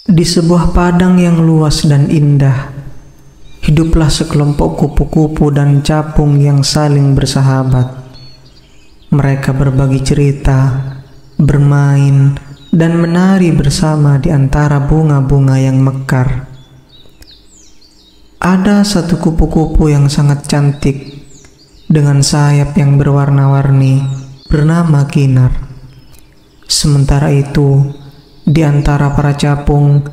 Di sebuah padang yang luas dan indah, hiduplah sekelompok kupu-kupu dan capung yang saling bersahabat. Mereka berbagi cerita, bermain, dan menari bersama di antara bunga-bunga yang mekar. Ada satu kupu-kupu yang sangat cantik, dengan sayap yang berwarna-warni, bernama Kinar. Sementara itu, di antara para capung,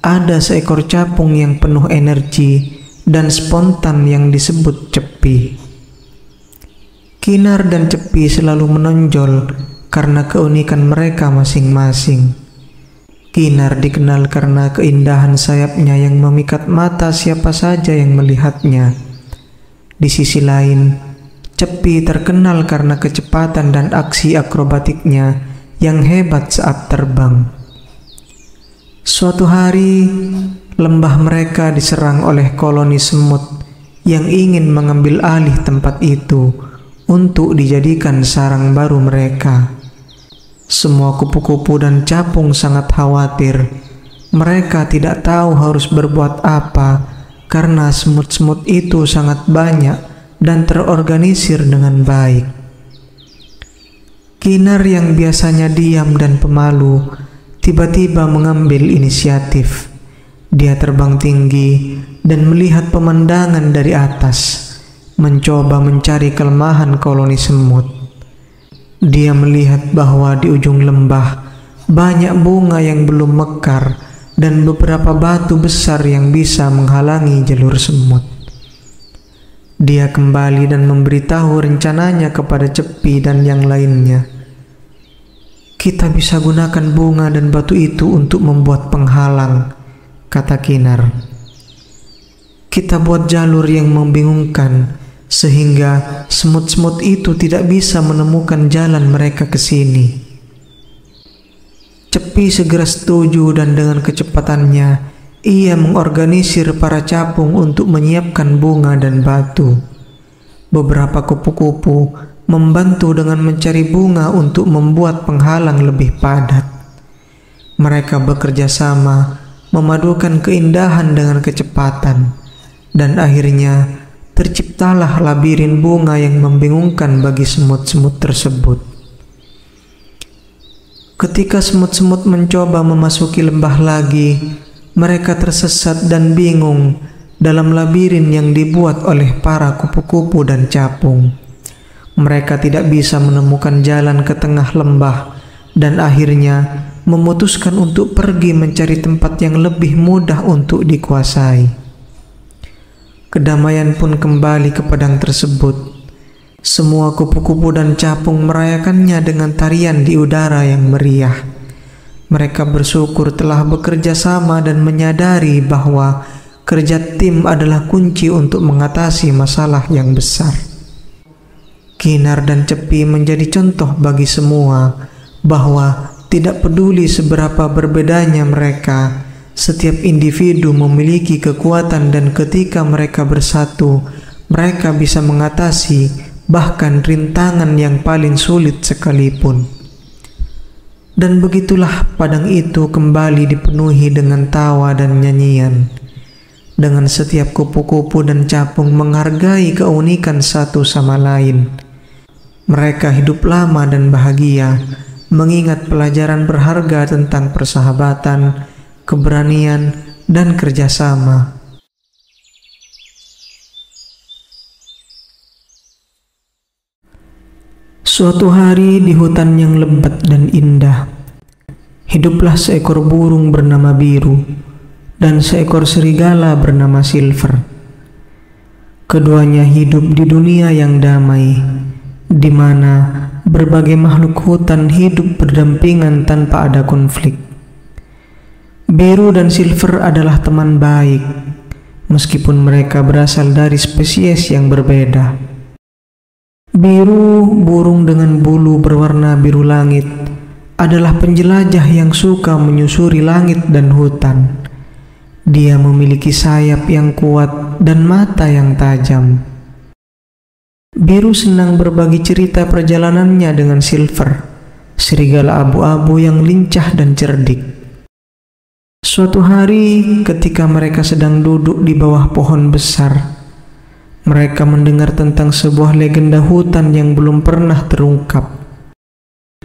ada seekor capung yang penuh energi dan spontan yang disebut Cepi. Kinar dan Cepi selalu menonjol karena keunikan mereka masing-masing. Kinar dikenal karena keindahan sayapnya yang memikat mata siapa saja yang melihatnya. Di sisi lain, Cepi terkenal karena kecepatan dan aksi akrobatiknya yang hebat saat terbang. Suatu hari, lembah mereka diserang oleh koloni semut yang ingin mengambil alih tempat itu untuk dijadikan sarang baru mereka. Semua kupu-kupu dan capung sangat khawatir. Mereka tidak tahu harus berbuat apa karena semut-semut itu sangat banyak dan terorganisir dengan baik. Kinar yang biasanya diam dan pemalu tiba-tiba mengambil inisiatif. Dia terbang tinggi dan melihat pemandangan dari atas, mencoba mencari kelemahan koloni semut. Dia melihat bahwa di ujung lembah banyak bunga yang belum mekar dan beberapa batu besar yang bisa menghalangi jalur semut. Dia kembali dan memberitahu rencananya kepada Cepi dan yang lainnya. "Kita bisa gunakan bunga dan batu itu untuk membuat penghalang," kata Kinar. "Kita buat jalur yang membingungkan sehingga semut-semut itu tidak bisa menemukan jalan mereka ke sini." Cepi segera setuju dan dengan kecepatannya ia mengorganisir para capung untuk menyiapkan bunga dan batu. Beberapa kupu-kupu membantu dengan mencari bunga untuk membuat penghalang lebih padat. Mereka bekerja sama, memadukan keindahan dengan kecepatan, dan akhirnya terciptalah labirin bunga yang membingungkan bagi semut-semut tersebut. Ketika semut-semut mencoba memasuki lembah lagi, mereka tersesat dan bingung dalam labirin yang dibuat oleh para kupu-kupu dan capung. Mereka tidak bisa menemukan jalan ke tengah lembah dan akhirnya memutuskan untuk pergi mencari tempat yang lebih mudah untuk dikuasai. Kedamaian pun kembali ke padang tersebut. Semua kupu-kupu dan capung merayakannya dengan tarian di udara yang meriah. Mereka bersyukur telah bekerja sama dan menyadari bahwa kerja tim adalah kunci untuk mengatasi masalah yang besar. Kinar dan Cepi menjadi contoh bagi semua bahwa tidak peduli seberapa berbedanya mereka, setiap individu memiliki kekuatan dan ketika mereka bersatu, mereka bisa mengatasi bahkan rintangan yang paling sulit sekalipun. Dan begitulah padang itu kembali dipenuhi dengan tawa dan nyanyian. Dengan setiap kupu-kupu dan capung menghargai keunikan satu sama lain. Mereka hidup lama dan bahagia, mengingat pelajaran berharga tentang persahabatan, keberanian, dan kerjasama. Suatu hari di hutan yang lebat dan indah, hiduplah seekor burung bernama Biru dan seekor serigala bernama Silver. Keduanya hidup di dunia yang damai, di mana berbagai makhluk hutan hidup berdampingan tanpa ada konflik. Biru dan Silver adalah teman baik, meskipun mereka berasal dari spesies yang berbeda. Biru, burung dengan bulu berwarna biru langit, adalah penjelajah yang suka menyusuri langit dan hutan. Dia memiliki sayap yang kuat dan mata yang tajam. Biru senang berbagi cerita perjalanannya dengan Silver, serigala abu-abu yang lincah dan cerdik. Suatu hari ketika mereka sedang duduk di bawah pohon besar, mereka mendengar tentang sebuah legenda hutan yang belum pernah terungkap.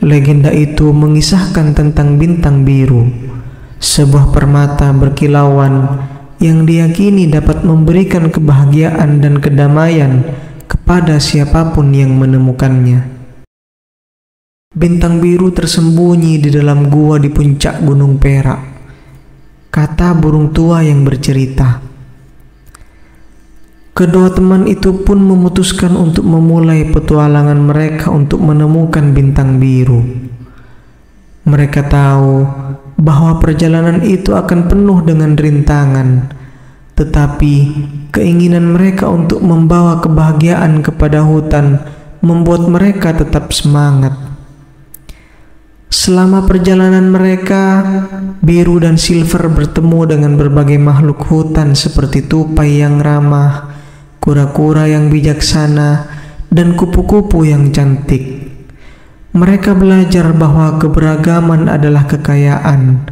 Legenda itu mengisahkan tentang bintang biru, sebuah permata berkilauan yang diyakini dapat memberikan kebahagiaan dan kedamaian kepada siapapun yang menemukannya. Bintang biru tersembunyi di dalam gua di puncak Gunung Perak, kata burung tua yang bercerita. Kedua teman itu pun memutuskan untuk memulai petualangan mereka untuk menemukan bintang biru. Mereka tahu bahwa perjalanan itu akan penuh dengan rintangan, tetapi keinginan mereka untuk membawa kebahagiaan kepada hutan membuat mereka tetap semangat. Selama perjalanan mereka, Biru dan Silver bertemu dengan berbagai makhluk hutan seperti tupai yang ramah, kura-kura yang bijaksana, dan kupu-kupu yang cantik. Mereka belajar bahwa keberagaman adalah kekayaan,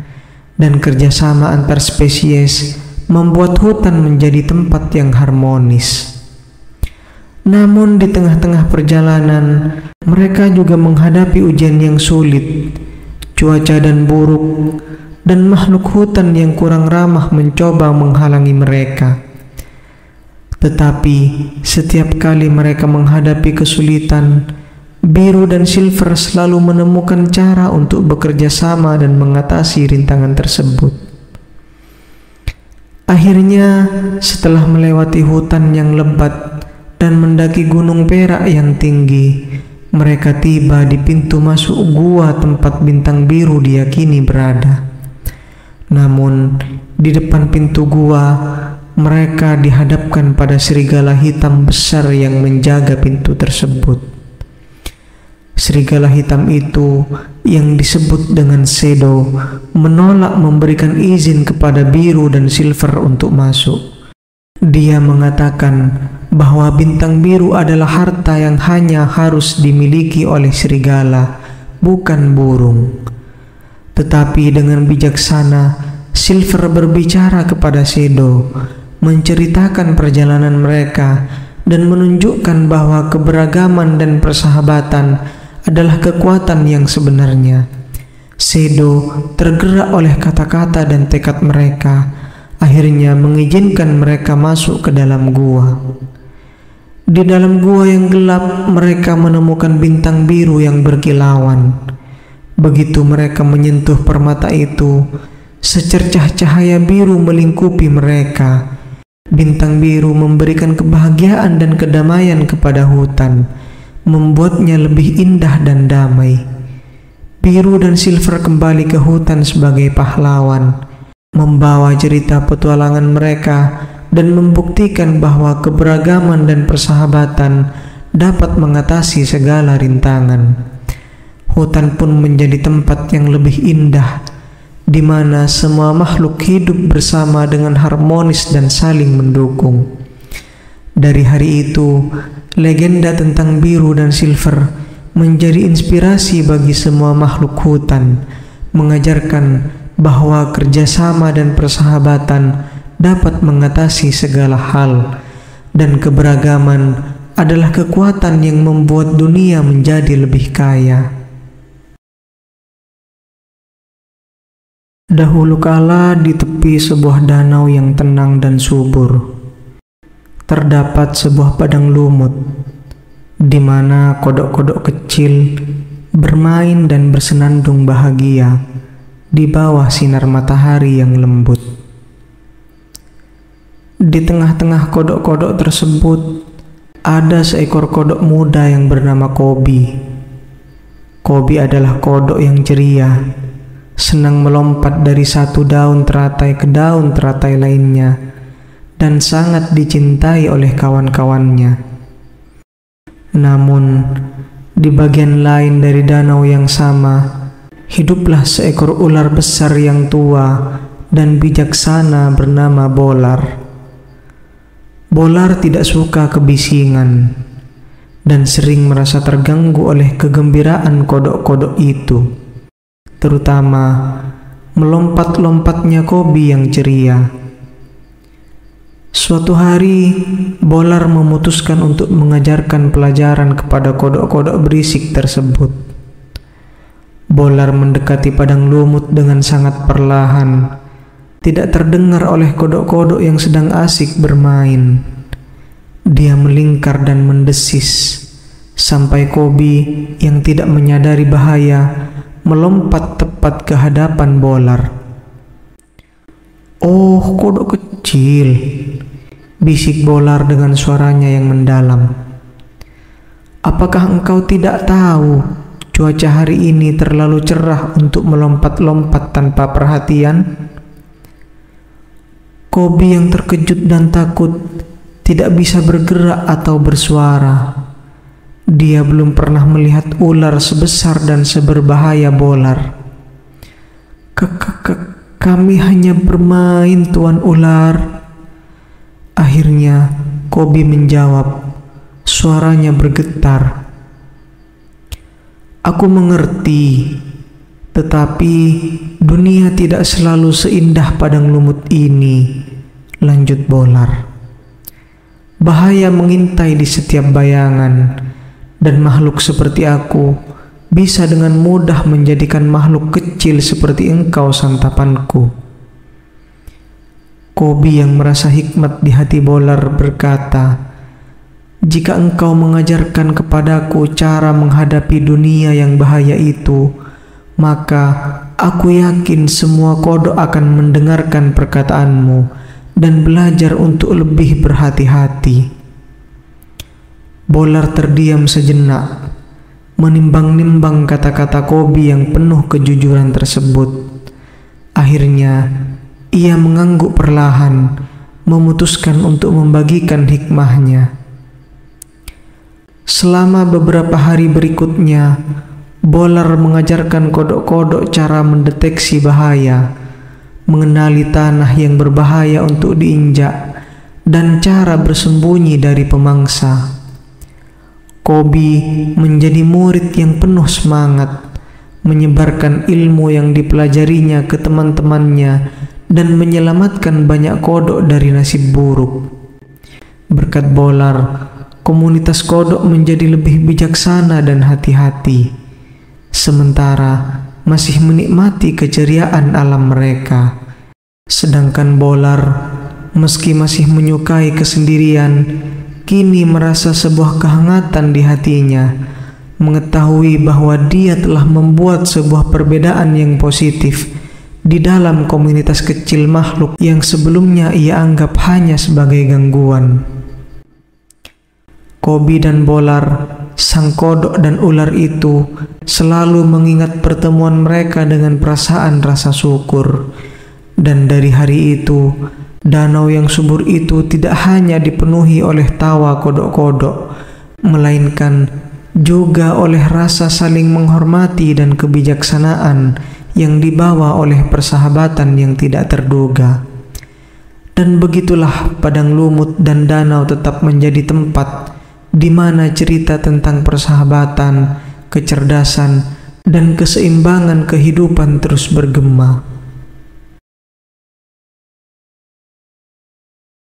dan kerjasama antar spesies membuat hutan menjadi tempat yang harmonis. Namun di tengah-tengah perjalanan, mereka juga menghadapi ujian yang sulit, cuaca dan buruk, dan makhluk hutan yang kurang ramah mencoba menghalangi mereka. Tetapi setiap kali mereka menghadapi kesulitan, Biru dan Silver selalu menemukan cara untuk bekerja sama dan mengatasi rintangan tersebut. Akhirnya, setelah melewati hutan yang lebat dan mendaki Gunung Perak yang tinggi, mereka tiba di pintu masuk gua tempat bintang biru diyakini berada. Namun, di depan pintu gua, mereka dihadapkan pada serigala hitam besar yang menjaga pintu tersebut. Serigala hitam itu yang disebut dengan Shadow menolak memberikan izin kepada Biru dan Silver untuk masuk. Dia mengatakan bahwa bintang biru adalah harta yang hanya harus dimiliki oleh serigala, bukan burung. Tetapi dengan bijaksana, Silver berbicara kepada Shadow, menceritakan perjalanan mereka, dan menunjukkan bahwa keberagaman dan persahabatan adalah kekuatan yang sebenarnya. Shadow tergerak oleh kata-kata dan tekad mereka, akhirnya mengizinkan mereka masuk ke dalam gua. Di dalam gua yang gelap, mereka menemukan bintang biru yang berkilauan. Begitu mereka menyentuh permata itu, secercah cahaya biru melingkupi mereka. Bintang biru memberikan kebahagiaan dan kedamaian kepada hutan, membuatnya lebih indah dan damai. Biru dan Silver kembali ke hutan sebagai pahlawan, membawa cerita petualangan mereka dan membuktikan bahwa keberagaman dan persahabatan dapat mengatasi segala rintangan. Hutan pun menjadi tempat yang lebih indah, di mana semua makhluk hidup bersama dengan harmonis dan saling mendukung. Dari hari itu, legenda tentang Biru dan Silver menjadi inspirasi bagi semua makhluk hutan, mengajarkan bahwa kerjasama dan persahabatan dapat mengatasi segala hal, dan keberagaman adalah kekuatan yang membuat dunia menjadi lebih kaya. Dahulu kala di tepi sebuah danau yang tenang dan subur, terdapat sebuah padang lumut, di mana kodok-kodok kecil bermain dan bersenandung bahagia di bawah sinar matahari yang lembut. Di tengah-tengah kodok-kodok tersebut, ada seekor kodok muda yang bernama Kobi. Kobi adalah kodok yang ceria, senang melompat dari satu daun teratai ke daun teratai lainnya, dan sangat dicintai oleh kawan-kawannya. Namun, di bagian lain dari danau yang sama, hiduplah seekor ular besar yang tua dan bijaksana bernama Bolar. Bolar tidak suka kebisingan dan sering merasa terganggu oleh kegembiraan kodok-kodok itu, terutama melompat-lompatnya Kobi yang ceria. Suatu hari, Bolar memutuskan untuk mengajarkan pelajaran kepada kodok-kodok berisik tersebut. Bolar mendekati padang lumut dengan sangat perlahan, tidak terdengar oleh kodok-kodok yang sedang asik bermain. Dia melingkar dan mendesis, sampai Kobi yang tidak menyadari bahaya melompat tepat ke hadapan Bolar. "Oh, kodok kecil," bisik Bolar dengan suaranya yang mendalam. "Apakah engkau tidak tahu cuaca hari ini terlalu cerah untuk melompat-lompat tanpa perhatian?" Kobi yang terkejut dan takut tidak bisa bergerak atau bersuara. Dia belum pernah melihat ular sebesar dan seberbahaya Bolar. Kami hanya bermain, Tuan Ular." Akhirnya Kobi menjawab, suaranya bergetar. "Aku mengerti, tetapi dunia tidak selalu seindah padang lumut ini," lanjut Bolar. "Bahaya mengintai di setiap bayangan, dan makhluk seperti aku bisa dengan mudah menjadikan makhluk kecil seperti engkau santapanku." Kobi yang merasa hikmat di hati Bolar berkata, "Jika engkau mengajarkan kepadaku cara menghadapi dunia yang bahaya itu, maka aku yakin semua kodok akan mendengarkan perkataanmu dan belajar untuk lebih berhati-hati." Bolar terdiam sejenak, menimbang-nimbang kata-kata Kobi yang penuh kejujuran tersebut. Akhirnya, ia mengangguk perlahan, memutuskan untuk membagikan hikmahnya. Selama beberapa hari berikutnya, Bolar mengajarkan kodok-kodok cara mendeteksi bahaya, mengenali tanah yang berbahaya untuk diinjak, dan cara bersembunyi dari pemangsa. Kobi menjadi murid yang penuh semangat, menyebarkan ilmu yang dipelajarinya ke teman-temannya dan menyelamatkan banyak kodok dari nasib buruk. Berkat Bolar, komunitas kodok menjadi lebih bijaksana dan hati-hati, sementara masih menikmati keceriaan alam mereka. Sedangkan Bolar, meski masih menyukai kesendirian, kini merasa sebuah kehangatan di hatinya, mengetahui bahwa dia telah membuat sebuah perbedaan yang positif di dalam komunitas kecil makhluk yang sebelumnya ia anggap hanya sebagai gangguan. Kobi dan Bolar, sang kodok dan ular itu, selalu mengingat pertemuan mereka dengan perasaan rasa syukur. Dan dari hari itu, danau yang subur itu tidak hanya dipenuhi oleh tawa kodok-kodok, melainkan juga oleh rasa saling menghormati dan kebijaksanaan yang dibawa oleh persahabatan yang tidak terduga. Dan begitulah padang lumut dan danau tetap menjadi tempat di mana cerita tentang persahabatan, kecerdasan, dan keseimbangan kehidupan terus bergema.